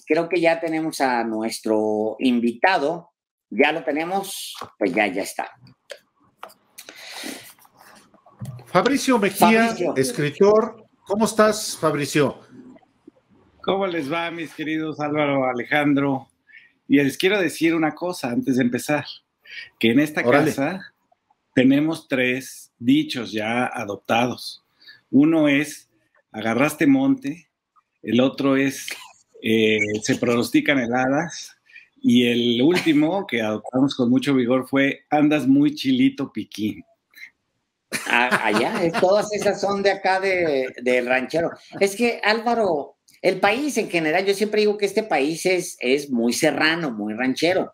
creo que ya tenemos a nuestro invitado. ¿Ya lo tenemos? Pues ya está. Fabricio Mejía, escritor. ¿Cómo estás, Fabricio? ¿Cómo les va, mis queridos Álvaro, Alejandro? Y les quiero decir una cosa antes de empezar, que en esta casa tenemos 3 dichos ya adoptados. Uno es, agarraste monte, el otro es, se pronostican heladas, y el último, que adoptamos con mucho vigor, fue, andas muy chilito piquín. Allá, todas esas son de acá del ranchero. Es que, Álvaro, el país en general, yo siempre digo que este país es muy serrano, muy ranchero,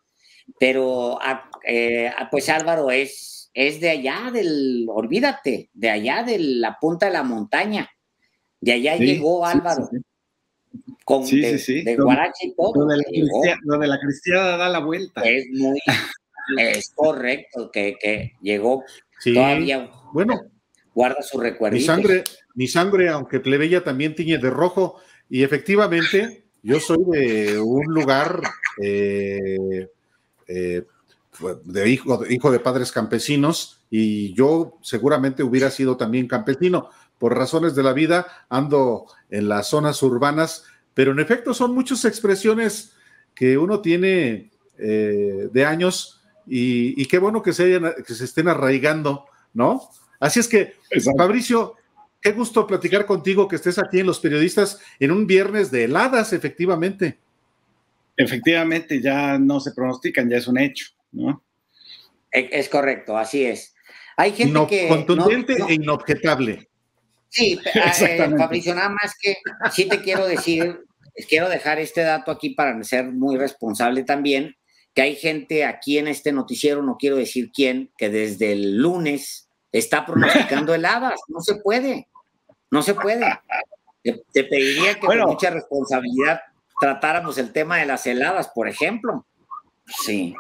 pero pues Álvaro es de allá olvídate, de allá de la punta de la montaña, de allá llegó Álvaro. De Guarache y todo. Lo de la cristiada da la vuelta. Es correcto, que llegó todavía. Bueno, guarda su recuerdo. Mi sangre, aunque plebeya, también tiñe de rojo. Y efectivamente, yo soy de un lugar hijo de padres campesinos, y yo seguramente hubiera sido también campesino. Por razones de la vida ando en las zonas urbanas, pero en efecto son muchas expresiones que uno tiene de años, y qué bueno que se estén arraigando, ¿no? Así es que, exacto. Fabricio, qué gusto platicar contigo, que estés aquí en Los Periodistas en un viernes de heladas, efectivamente. Efectivamente, ya no se pronostican, ya es un hecho, ¿no? Es correcto, así es. Hay gente que... Contundente e inobjetable. Sí, Fabricio, nada más que sí te quiero decir, quiero dejar este dato aquí para ser muy responsable también, que hay gente aquí en este noticiero, no quiero decir quién, que desde el lunes está pronosticando heladas. No se puede. Te pediría que con mucha responsabilidad tratáramos el tema de las heladas, por ejemplo. Sí.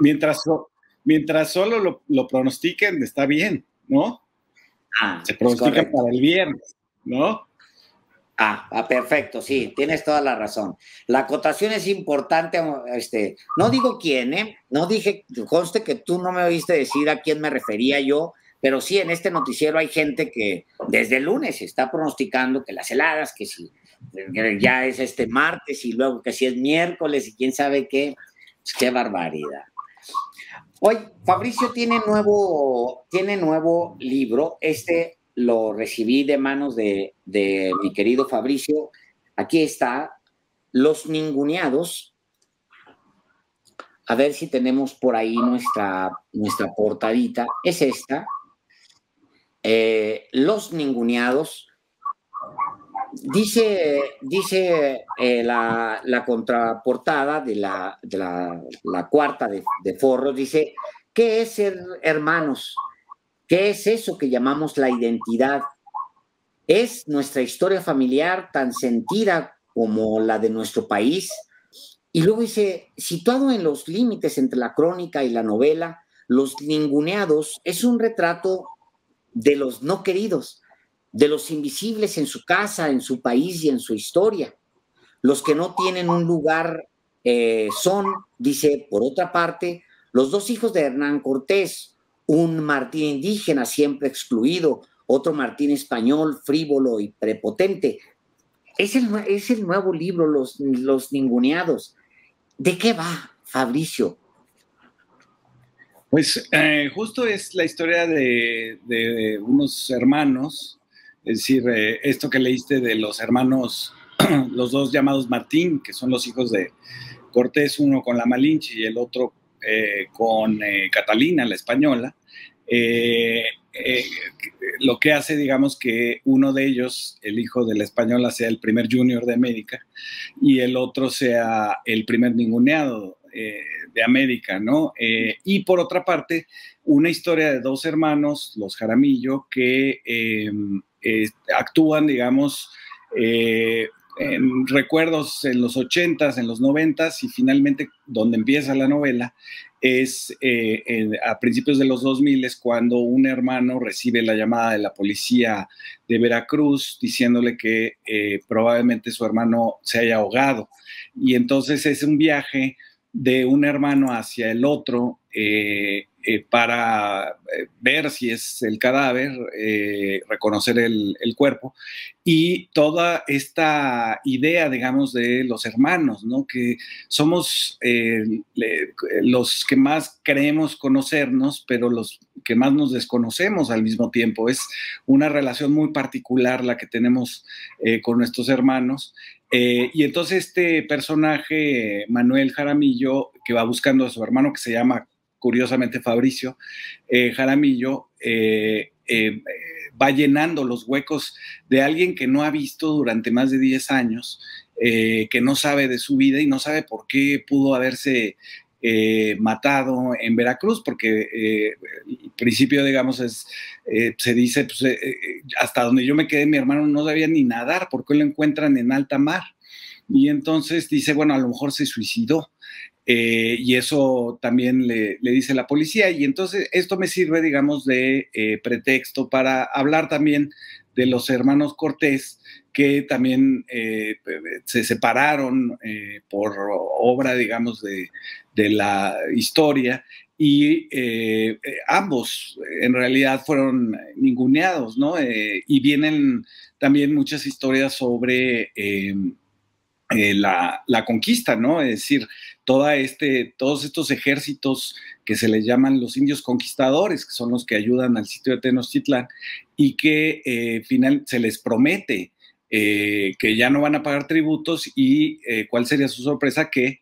Mientras solo lo pronostiquen, está bien, ¿no? Se pronostican para el viernes, ¿no? Perfecto, sí, tienes toda la razón. La acotación es importante, no digo quién, no dije, conste que tú no me oíste decir a quién me refería yo, pero sí, en este noticiero hay gente que desde el lunes está pronosticando que las heladas, que si ya es martes y luego que si es miércoles y quién sabe qué, pues qué barbaridad. Hoy Fabricio tiene nuevo libro, lo recibí de manos de mi querido Fabricio. Aquí está, Los Ninguneados. A ver si tenemos por ahí nuestra portadita. Es esta. Los Ninguneados. Dice la contraportada de la cuarta de Forros, dice, ¿qué es ser hermanos? ¿Qué es eso que llamamos la identidad? ¿Es nuestra historia familiar tan sentida como la de nuestro país? Y luego dice, situado en los límites entre la crónica y la novela, Los Ninguneados es un retrato de los no queridos, de los invisibles en su casa, en su país y en su historia. Los que no tienen un lugar son, dice, por otra parte, los 2 hijos de Hernán Cortés, un Martín indígena siempre excluido, otro Martín español frívolo y prepotente. Es el nuevo libro, Los Ninguneados. ¿De qué va, Fabricio? Pues justo es la historia de unos hermanos, es decir, esto que leíste de los hermanos, los 2 llamados Martín, que son los hijos de Cortés, uno con la Malinche y el otro con Catalina, la española, lo que hace, digamos, que uno de ellos, el hijo de la española, sea el primer junior de América y el otro sea el primer ninguneado de América, ¿no? Y por otra parte, una historia de 2 hermanos, los Jaramillo, que actúan, digamos, en recuerdos en los 80s, en los 90s, y finalmente, donde empieza la novela, es a principios de los 2000 es cuando un hermano recibe la llamada de la policía de Veracruz diciéndole que probablemente su hermano se haya ahogado. Y entonces es un viaje de un hermano hacia el otro para ver si es el cadáver, reconocer el cuerpo, y toda esta idea, digamos, de los hermanos, ¿no? Que somos los que más creemos conocernos, pero los que más nos desconocemos al mismo tiempo. Es una relación muy particular la que tenemos con nuestros hermanos. Y entonces este personaje, Manuel Jaramillo, que va buscando a su hermano, que se llama curiosamente Fabricio Jaramillo, va llenando los huecos de alguien que no ha visto durante más de 10 años, que no sabe de su vida y no sabe por qué pudo haberse matado en Veracruz, porque el principio, digamos, se dice, pues, hasta donde yo me quedé, mi hermano no sabía ni nadar, porque lo encuentran en alta mar. Y entonces dice, bueno, a lo mejor se suicidó. Y eso también le dice la policía. Y entonces esto me sirve, digamos, de pretexto para hablar también de los hermanos Cortés, que también se separaron por obra, digamos, de la historia, y ambos en realidad fueron ninguneados, ¿no? Y vienen también muchas historias sobre la conquista, ¿no? Es decir, todos estos ejércitos que se les llaman los indios conquistadores, que son los que ayudan al sitio de Tenochtitlán, y que se les promete que ya no van a pagar tributos, y ¿cuál sería su sorpresa? Que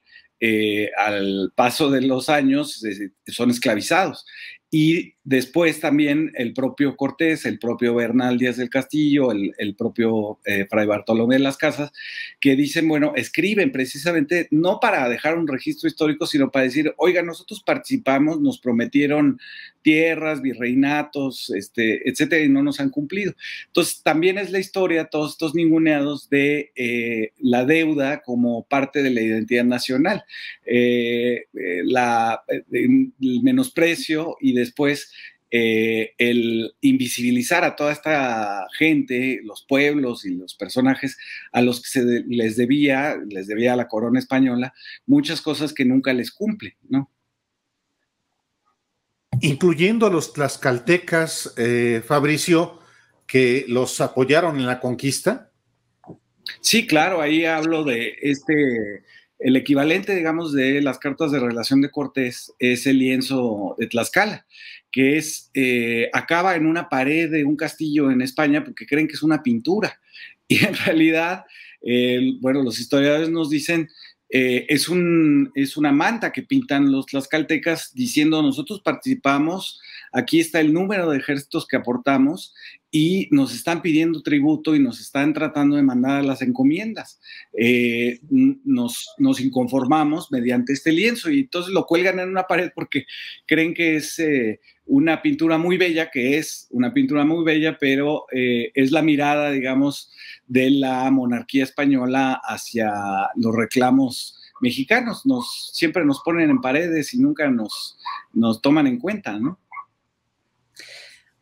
al paso de los años son esclavizados. Y después también el propio Cortés, el propio Bernal Díaz del Castillo, el propio Fray Bartolomé de las Casas, que dicen, bueno, escriben precisamente no para dejar un registro histórico, sino para decir, oiga, nosotros participamos, nos prometieron tierras, virreinatos, etcétera, y no nos han cumplido. Entonces, también es la historia, todos estos ninguneados, de la deuda como parte de la identidad nacional, el menosprecio, y después el invisibilizar a toda esta gente, los pueblos y los personajes a los que les debía a la corona española muchas cosas que nunca les cumple, ¿no? Incluyendo a los tlaxcaltecas, Fabricio, que los apoyaron en la conquista. Sí, claro, ahí hablo de el equivalente, digamos, de las cartas de relación de Cortés es el lienzo de Tlaxcala, que acaba en una pared de un castillo en España porque creen que es una pintura. Y en realidad, bueno, los historiadores nos dicen, es una manta que pintan los tlaxcaltecas diciendo, nosotros participamos, aquí está el número de ejércitos que aportamos, y nos están pidiendo tributo y nos están tratando de mandar a las encomiendas. Nos inconformamos mediante este lienzo, y entonces lo cuelgan en una pared porque creen que es una pintura muy bella, que es una pintura muy bella, pero es la mirada, digamos, de la monarquía española hacia los reclamos mexicanos. Siempre nos ponen en paredes y nunca nos toman en cuenta, ¿no?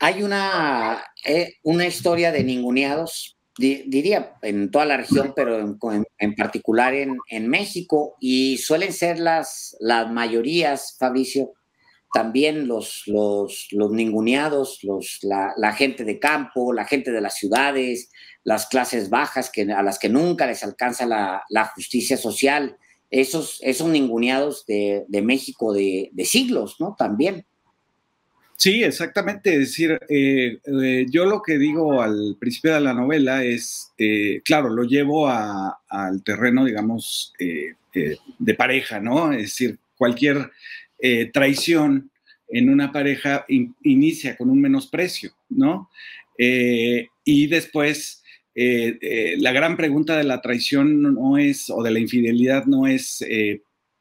Hay una historia de ninguneados, diría, en toda la región, pero en particular en México, y suelen ser las mayorías, Fabricio, también los ninguneados, la gente de campo, la gente de las ciudades, las clases bajas a las que nunca les alcanza la justicia social, esos ninguneados de México de siglos, ¿no? También. Sí, exactamente. Es decir, yo lo que digo al principio de la novela es, claro, lo llevo al terreno, digamos, de pareja, ¿no? Es decir, cualquier traición en una pareja inicia con un menosprecio, ¿no? Y después, la gran pregunta de la traición no es, o de la infidelidad no es,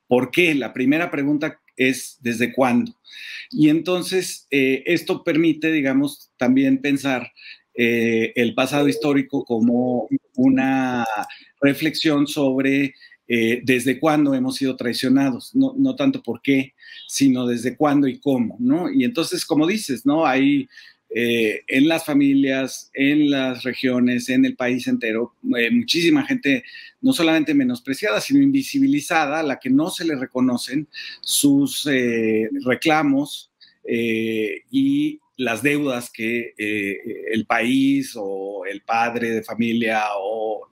¿por qué? La primera pregunta es ¿desde cuándo? Y entonces esto permite, digamos, también pensar el pasado histórico como una reflexión sobre desde cuándo hemos sido traicionados, no tanto por qué, sino desde cuándo y cómo, ¿no? Y entonces, como dices, ¿no? Hay en las familias, en las regiones, en el país entero, muchísima gente no solamente menospreciada, sino invisibilizada, a la que no se le reconocen sus reclamos y las deudas que el país o el padre de familia o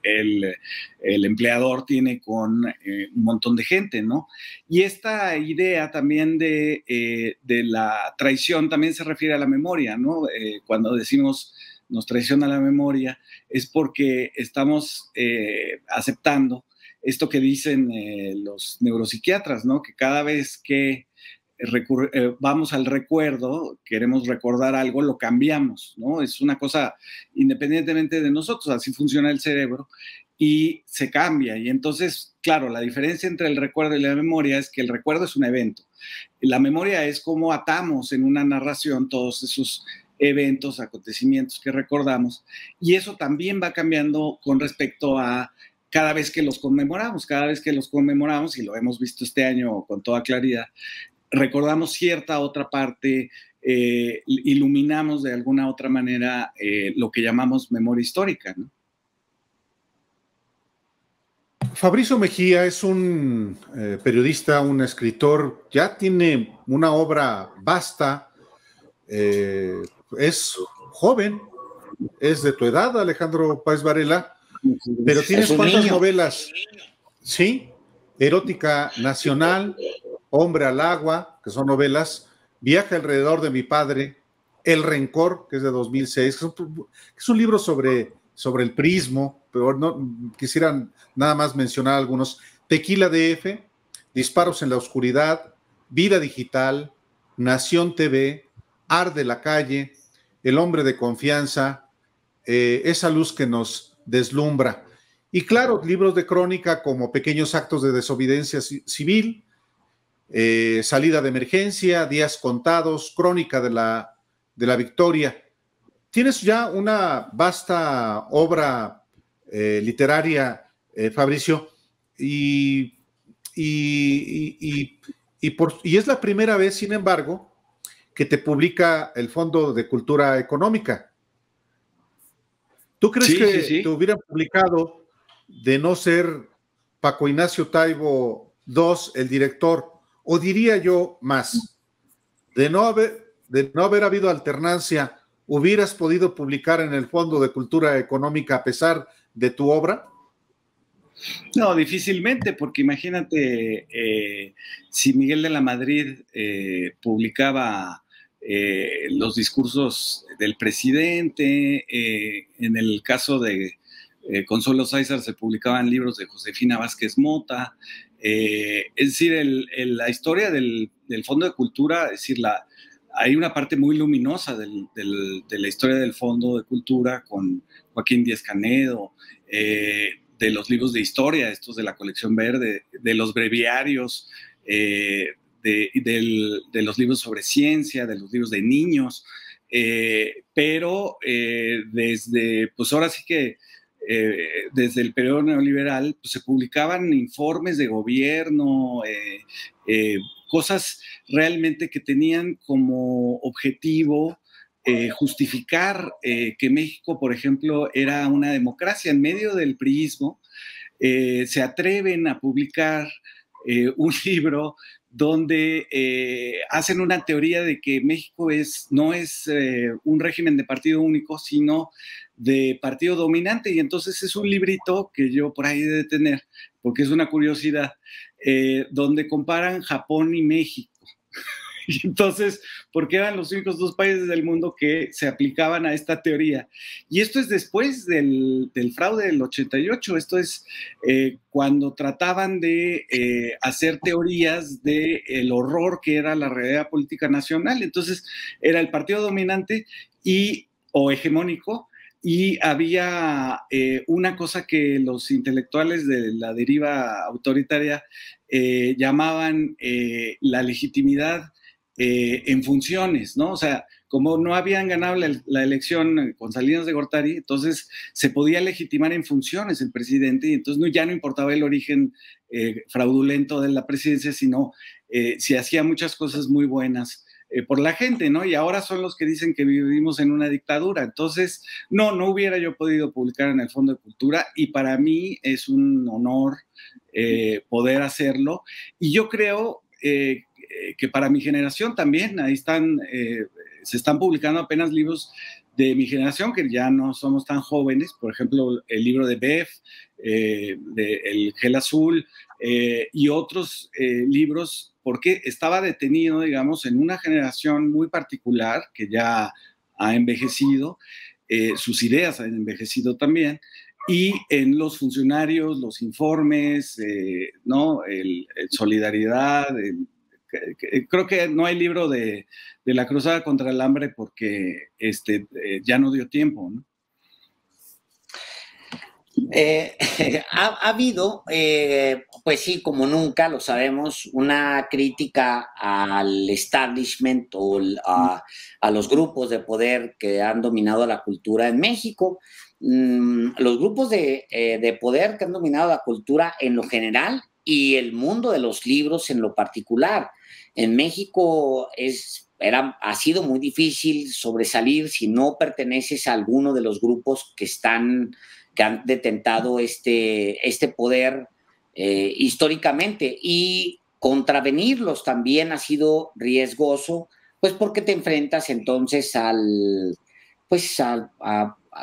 el empleador tiene con un montón de gente, ¿no? Y esta idea también de la traición también se refiere a la memoria, ¿no? Cuando decimos nos traiciona la memoria es porque estamos aceptando esto que dicen los neuropsiquiatras, ¿no? Que cada vez que vamos al recuerdo, queremos recordar algo, lo cambiamos, ¿no? Es una cosa independientemente de nosotros, así funciona el cerebro y se cambia. Y entonces, claro, la diferencia entre el recuerdo y la memoria es que el recuerdo es un evento. La memoria es cómo atamos en una narración todos esos eventos, acontecimientos que recordamos, y eso también va cambiando con respecto a cada vez que los conmemoramos, y lo hemos visto este año con toda claridad, recordamos cierta otra parte, iluminamos de alguna otra manera lo que llamamos memoria histórica, ¿no? Fabricio Mejía es un periodista, un escritor, ya tiene una obra vasta, es joven, es de tu edad, Alejandro Páez Varela, pero tienes cuántas novelas, ¿sí? Erótica Nacional, Hombre al Agua, que son novelas, Viaje alrededor de mi padre, El Rencor, que es de 2006, que es un libro sobre el prismo, pero no quisiera nada más mencionar algunos. Tequila DF, Disparos en la Oscuridad, Vida Digital, Nación TV, Arde la Calle, El Hombre de Confianza, Esa Luz que nos deslumbra. Y claro, libros de crónica como Pequeños Actos de Desobediencia Civil, Salida de Emergencia, Días Contados, Crónica de la Victoria. Tienes ya una vasta obra literaria, Fabricio, y es la primera vez, sin embargo, que te publica el Fondo de Cultura Económica. ¿Tú crees que te hubieran publicado de no ser Paco Ignacio Taibo II el director? O diría yo más, de no haber habido alternancia, ¿hubieras podido publicar en el Fondo de Cultura Económica a pesar de tu obra? No, difícilmente, porque imagínate si Miguel de la Madrid publicaba los discursos del presidente, en el caso de Consuelo Sáizar se publicaban libros de Josefina Vázquez Mota, es decir, la historia del Fondo de Cultura, es decir, hay una parte muy luminosa de la historia del Fondo de Cultura con Joaquín Díaz Canedo, de los libros de historia, estos de la colección verde, de los breviarios, de los libros sobre ciencia, de los libros de niños, pero desde, pues ahora sí que desde el periodo neoliberal pues, se publicaban informes de gobierno, cosas realmente que tenían como objetivo justificar que México, por ejemplo, era una democracia. En medio del priismo, se atreven a publicar un libro donde hacen una teoría de que México no es un régimen de partido único, sino de partido dominante, y entonces es un librito que yo por ahí he de tener, porque es una curiosidad, donde comparan Japón y México. Y entonces, porque eran los únicos dos países del mundo que se aplicaban a esta teoría. Y esto es después del fraude del 88, esto es cuando trataban de hacer teorías del horror que era la realidad política nacional. Entonces, era el partido dominante o hegemónico, y había una cosa que los intelectuales de la deriva autoritaria llamaban la legitimidad en funciones, ¿no? O sea, como no habían ganado la elección con Salinas de Gortari, entonces se podía legitimar en funciones el presidente y entonces ya no importaba el origen fraudulento de la presidencia, sino si hacía muchas cosas muy buenas por la gente, ¿no? Y ahora son los que dicen que vivimos en una dictadura. Entonces, no hubiera yo podido publicar en el Fondo de Cultura y para mí es un honor poder hacerlo. Y yo creo que para mi generación también, ahí se están publicando apenas libros de mi generación, que ya no somos tan jóvenes, por ejemplo, el libro de Bev, de El Gel Azul, y otros libros, porque estaba detenido, digamos, en una generación muy particular que ya ha envejecido, sus ideas han envejecido también, y en los funcionarios, los informes, ¿no? El Solidaridad, creo que no hay libro de la cruzada contra el hambre porque ya no dio tiempo, ¿no? Ha habido, pues sí, como nunca, lo sabemos, una crítica al establishment o a los grupos de poder que han dominado la cultura en México. Los grupos de poder que han dominado la cultura en lo general y el mundo de los libros en lo particular. En México ha sido muy difícil sobresalir si no perteneces a alguno de los grupos que han detentado este poder históricamente, y contravenirlos también ha sido riesgoso, pues porque te enfrentas entonces a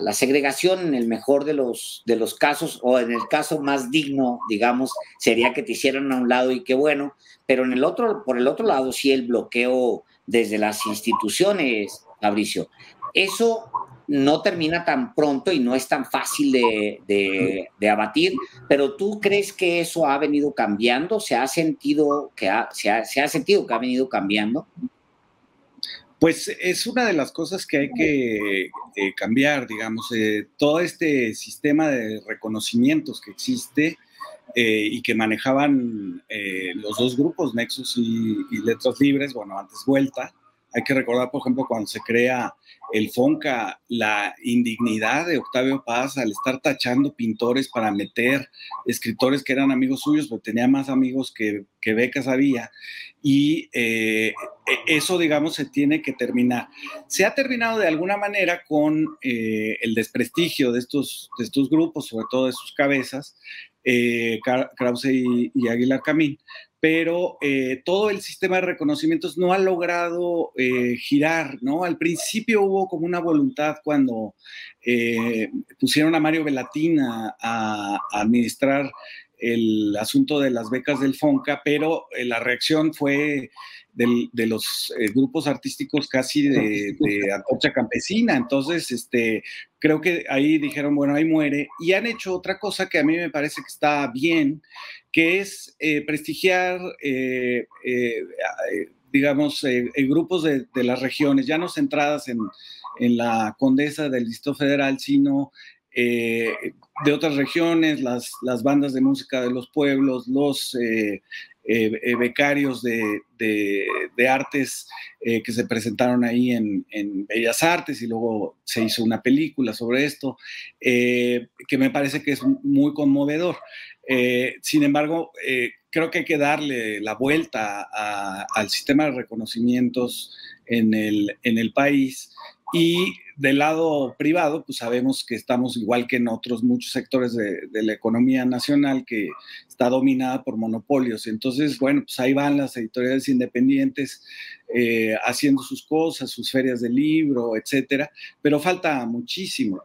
la segregación en el mejor de los casos, o en el caso más digno, digamos, sería que te hicieran a un lado y qué bueno, pero por el otro lado sí el bloqueo desde las instituciones, Fabricio. Eso no termina tan pronto y no es tan fácil de abatir, pero ¿tú crees que eso ha venido cambiando? ¿Se ha sentido que ha venido cambiando? Pues es una de las cosas que hay que cambiar, digamos, todo este sistema de reconocimientos que existe y que manejaban los dos grupos, Nexos y Letras Libres, bueno, antes Vuelta. Hay que recordar, por ejemplo, cuando se crea el FONCA, la indignidad de Octavio Paz al estar tachando pintores para meter escritores que eran amigos suyos, porque tenía más amigos que becas había. Y eso, digamos, se tiene que terminar. Se ha terminado de alguna manera con el desprestigio de estos grupos, sobre todo de sus cabezas, Krause y Aguilar Camín, pero todo el sistema de reconocimientos no ha logrado girar, ¿no? Al principio hubo como una voluntad cuando pusieron a Mario Bellatín a administrar el asunto de las becas del FONCA, pero la reacción fue de los grupos artísticos casi de antorcha campesina. Entonces, creo que ahí dijeron, bueno, ahí muere. Y han hecho otra cosa que a mí me parece que está bien, que es prestigiar, digamos, grupos de las regiones, ya no centradas en la Condesa del Distrito Federal, sino de otras regiones, las bandas de música de los pueblos, los becarios de artes que se presentaron ahí en Bellas Artes, y luego se hizo una película sobre esto, que me parece que es muy conmovedor. Sin embargo, creo que hay que darle la vuelta al sistema de reconocimientos en el país. Y del lado privado, pues sabemos que estamos igual que en otros muchos sectores de la economía nacional, que está dominada por monopolios. Entonces, bueno, pues ahí van las editoriales independientes haciendo sus cosas, sus ferias de libro, etcétera, pero falta muchísimo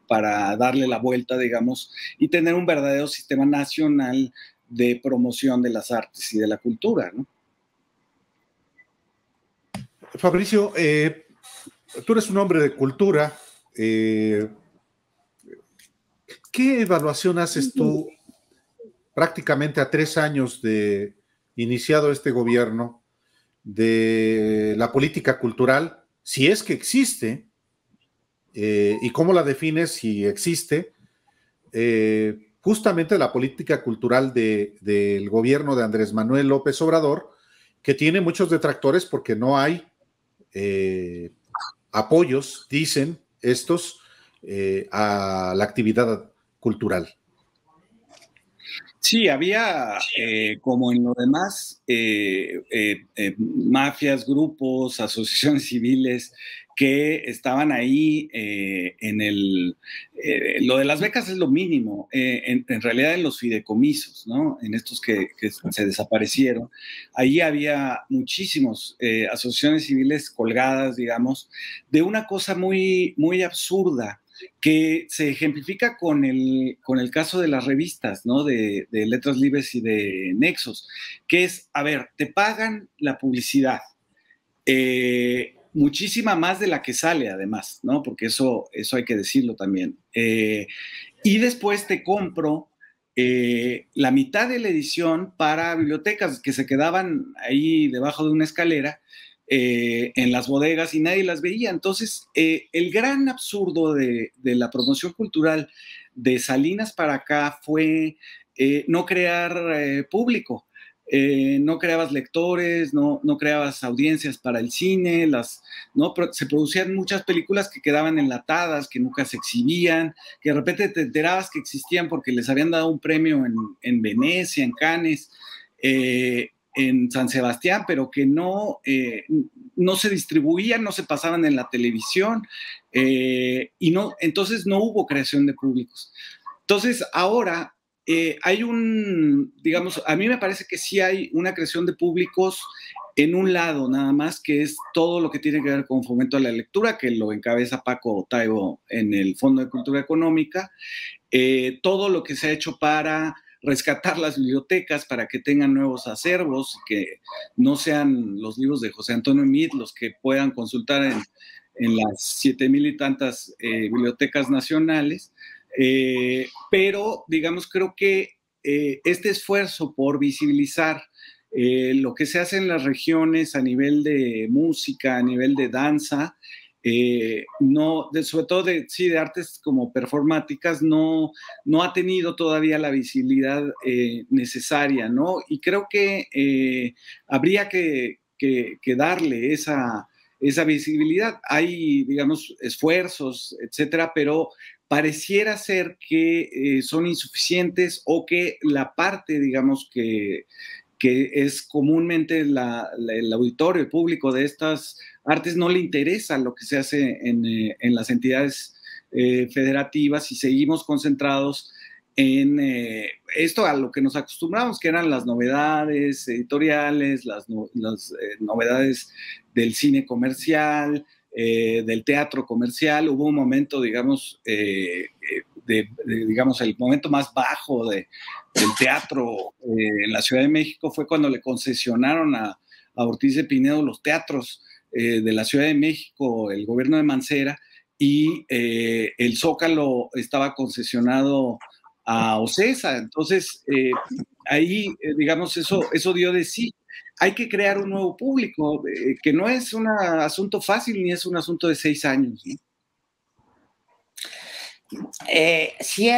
para darle la vuelta, digamos, y tener un verdadero sistema nacional de promoción de las artes y de la cultura, ¿no? Fabricio, tú eres un hombre de cultura. ¿Qué evaluación haces tú prácticamente a 3 años de iniciado este gobierno de la política cultural, si es que existe, y cómo la defines si existe, justamente la política cultural del gobierno de Andrés Manuel López Obrador, que tiene muchos detractores porque no hay apoyos, dicen estos, a la actividad cultural. Sí, había, como en lo demás, mafias, grupos, asociaciones civiles que estaban ahí lo de las becas es lo mínimo, en realidad en los fideicomisos, ¿no? En estos que se desaparecieron. Ahí había muchísimos asociaciones civiles colgadas, digamos, de una cosa muy, muy absurda, que se ejemplifica con el caso de las revistas, ¿no? De Letras Libres y de Nexos, que es, a ver, te pagan la publicidad, muchísima más de la que sale además, ¿no? Porque eso hay que decirlo también. Y después te compro la mitad de la edición para bibliotecas que se quedaban ahí debajo de una escalera, en las bodegas, y nadie las veía. Entonces, el gran absurdo de la promoción cultural de Salinas para acá fue no crear público. No creabas lectores, no creabas audiencias para el cine, ¿no? Se producían muchas películas que quedaban enlatadas, que nunca se exhibían, que de repente te enterabas que existían porque les habían dado un premio en Venecia, en Cannes, en San Sebastián, pero que no se distribuían, no se pasaban en la televisión, y entonces no hubo creación de públicos. Entonces, ahora hay digamos, a mí me parece que sí hay una creación de públicos en un lado nada más, que es todo lo que tiene que ver con fomento a la lectura, que lo encabeza Paco Taibo en el Fondo de Cultura Económica, todo lo que se ha hecho para rescatar las bibliotecas, para que tengan nuevos acervos, que no sean los libros de José Antonio Meade los que puedan consultar en las 7,000 y tantas bibliotecas nacionales. Pero, digamos, creo que este esfuerzo por visibilizar lo que se hace en las regiones a nivel de música, a nivel de danza, sobre todo de artes como performáticas, no ha tenido todavía la visibilidad necesaria, ¿no? Y creo que habría que darle esa visibilidad. Hay, digamos, esfuerzos, etcétera, pero pareciera ser que son insuficientes, o que la parte, digamos, que es comúnmente el auditorio, el público de estas artes, no le interesa lo que se hace en las entidades federativas, y seguimos concentrados en esto a lo que nos acostumbramos, que eran las novedades editoriales, las novedades del cine comercial, del teatro comercial. Hubo un momento, digamos, digamos, el momento más bajo del teatro en la Ciudad de México fue cuando le concesionaron a Ortiz de Pinedo los teatros de la Ciudad de México, el gobierno de Mancera, y el Zócalo estaba concesionado a Ocesa. Entonces, ahí, digamos, eso dio de sí. Hay que crear un nuevo público, que no es un asunto fácil, ni es un asunto de 6 años, ¿no? Sí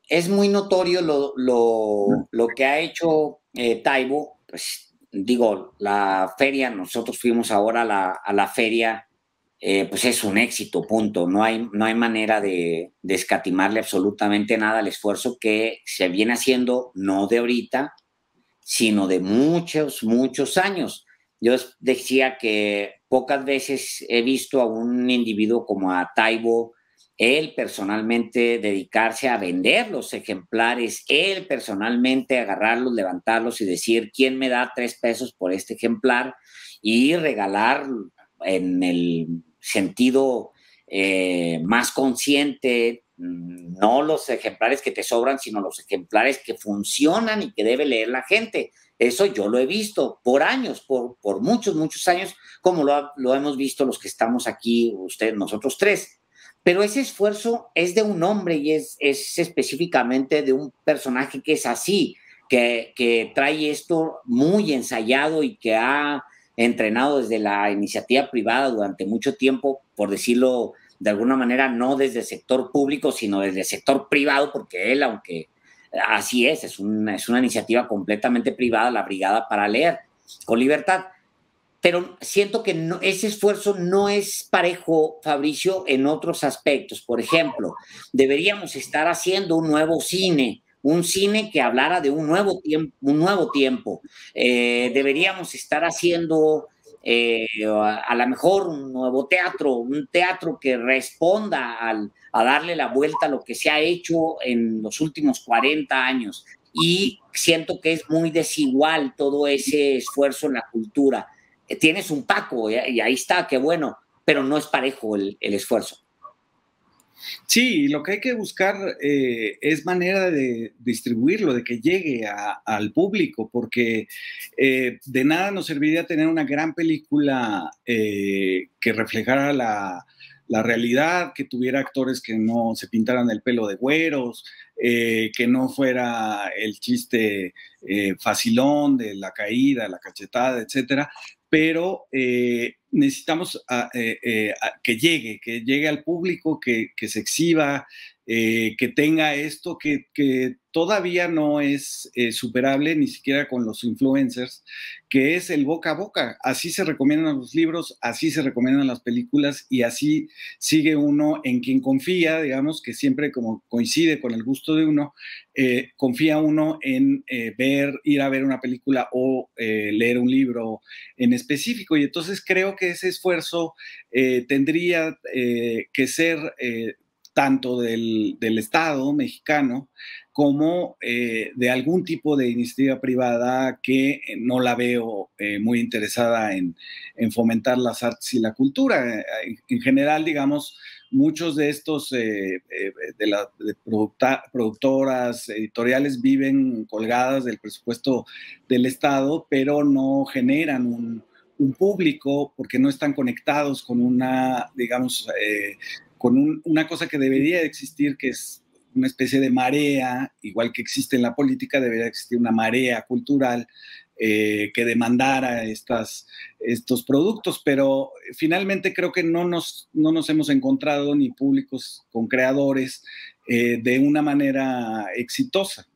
es muy notorio lo que ha hecho Taibo. Pues digo, la feria, nosotros fuimos ahora a la feria, pues es un éxito, punto. No hay manera de escatimarle absolutamente nada al esfuerzo que se viene haciendo, no de ahorita, sino de muchos, muchos años. Yo decía que pocas veces he visto a un individuo como a Taibo, él personalmente dedicarse a vender los ejemplares, él personalmente agarrarlos, levantarlos y decir, ¿quién me da 3 pesos por este ejemplar? Y regalar, en el sentido más consciente, no los ejemplares que te sobran, sino los ejemplares que funcionan y que debe leer la gente. Eso yo lo he visto por años, por muchos, muchos años, como lo hemos visto los que estamos aquí, nosotros tres. Pero ese esfuerzo es de un hombre, y es específicamente de un personaje que es así, que trae esto muy ensayado y que ha entrenado desde la iniciativa privada durante mucho tiempo, por decirlo de alguna manera, no desde el sector público, sino desde el sector privado, porque él, aunque así es una iniciativa completamente privada, la Brigada para Leer con Libertad. pero siento que ese esfuerzo no es parejo, Fabricio, en otros aspectos. Por ejemplo, deberíamos estar haciendo un nuevo cine, un cine que hablara de un nuevo tiempo. Deberíamos estar haciendo a lo mejor un nuevo teatro, un teatro que responda a darle la vuelta a lo que se ha hecho en los últimos 40 años. Y siento que es muy desigual todo ese esfuerzo en la cultura. Tienes un Paco y ahí está, qué bueno, pero no es parejo el esfuerzo. Sí, lo que hay que buscar es manera de distribuirlo, de que llegue al público, porque de nada nos serviría tener una gran película que reflejara la realidad, que tuviera actores que no se pintaran el pelo de güeros, que no fuera el chiste facilón de la caída, la cachetada, etcétera, pero necesitamos que llegue al público, que se exhiba, que tenga esto que todavía no es superable ni siquiera con los influencers, que es el boca a boca. Así se recomiendan los libros, así se recomiendan las películas y así sigue uno en quien confía, digamos, que siempre como coincide con el gusto de uno, confía uno en ir a ver una película o leer un libro en específico. Y entonces creo que ese esfuerzo tendría que ser tanto del Estado mexicano como de algún tipo de iniciativa privada que no la veo muy interesada en fomentar las artes y la cultura. En general, digamos, muchos de estos productoras editoriales viven colgadas del presupuesto del Estado, pero no generan un público porque no están conectados con una, digamos, una cosa que debería existir, que es una especie de marea, igual que existe en la política, debería existir una marea cultural que demandara estos productos, pero finalmente creo que no nos hemos encontrado ni públicos con creadores de una manera exitosa.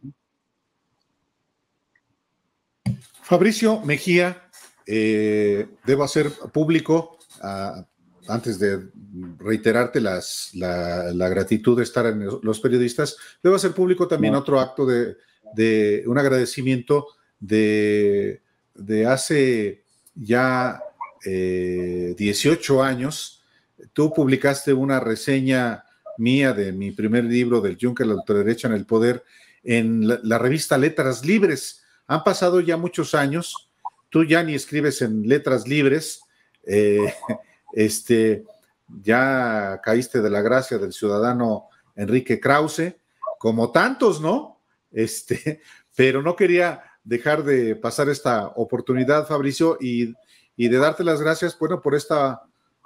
Fabricio Mejía, debo hacer público, antes de reiterarte la gratitud de estar en los periodistas, debo hacer público también otro acto de un agradecimiento de hace ya 18 años. Tú publicaste una reseña mía de mi primer libro, del Yunque, la ultraderecha en el poder, en la revista Letras Libres. Han pasado ya muchos años, tú ya ni escribes en Letras Libres, ya caíste de la gracia del ciudadano Enrique Krause, como tantos, ¿no? Pero no quería dejar de pasar esta oportunidad, Fabricio, y de darte las gracias, bueno, por esta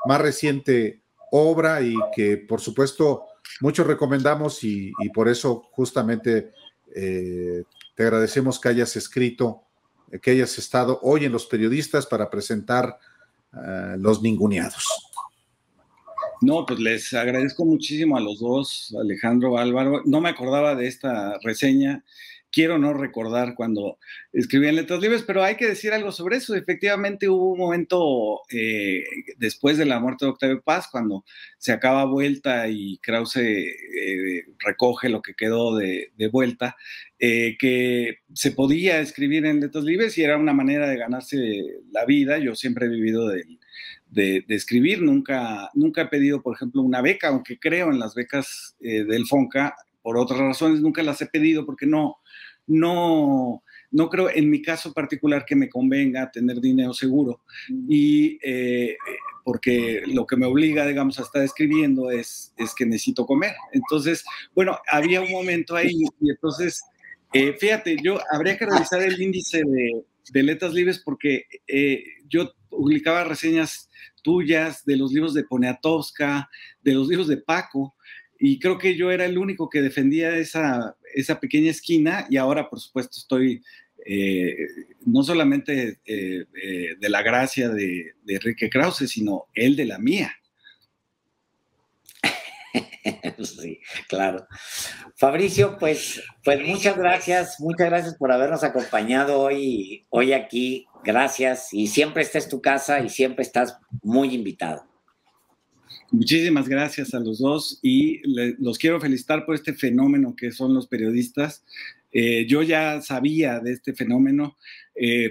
más reciente obra y que, por supuesto, muchos recomendamos y por eso justamente te agradecemos que hayas escrito, que hayas estado hoy en Los Periodistas para presentar Los Ninguneados. No, pues les agradezco muchísimo a los dos, Alejandro, Álvaro. No me acordaba de esta reseña. Quiero no recordar cuando escribí en Letras Libres, pero hay que decir algo sobre eso. Efectivamente hubo un momento después de la muerte de Octavio Paz, cuando se acaba Vuelta y Krause recoge lo que quedó de Vuelta, que se podía escribir en Letras Libres y era una manera de ganarse la vida. Yo siempre he vivido de escribir, nunca he pedido, por ejemplo, una beca, aunque creo en las becas del FONCA. Por otras razones nunca las he pedido porque no creo en mi caso particular que me convenga tener dinero seguro y porque lo que me obliga, digamos, a estar escribiendo es que necesito comer. Entonces, bueno, había un momento ahí y entonces, fíjate, yo habría que revisar el índice de Letras Libres porque yo publicaba reseñas tuyas de los libros de Poniatowska, de los libros de Paco, y creo que yo era el único que defendía esa pequeña esquina y ahora, por supuesto, estoy no solamente de la gracia de Enrique Krause, sino él de la mía. Sí, claro. Fabricio, pues muchas gracias por habernos acompañado hoy aquí. Gracias, y siempre esta es tu casa y siempre estás muy invitado. Muchísimas gracias a los dos y los quiero felicitar por este fenómeno que son los periodistas. Yo ya sabía de este fenómeno,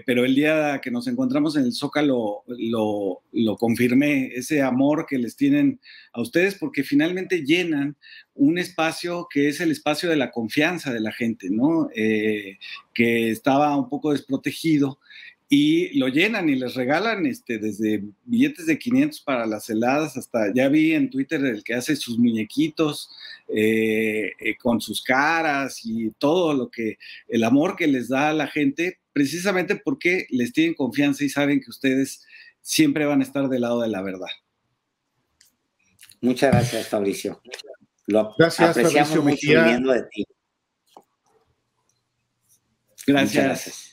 pero el día que nos encontramos en el Zócalo lo confirmé, ese amor que les tienen a ustedes, porque finalmente llenan un espacio que es el espacio de la confianza de la gente, ¿no? Que estaba un poco desprotegido. Y lo llenan y les regalan desde billetes de 500 para las heladas hasta, ya vi en Twitter el que hace sus muñequitos con sus caras y todo lo que, el amor que les da a la gente, precisamente porque les tienen confianza y saben que ustedes siempre van a estar del lado de la verdad. Muchas gracias, Fabricio. Gracias, apreciamos Fabricio mucho Mejía. viniendo de ti. Gracias. Muchas gracias.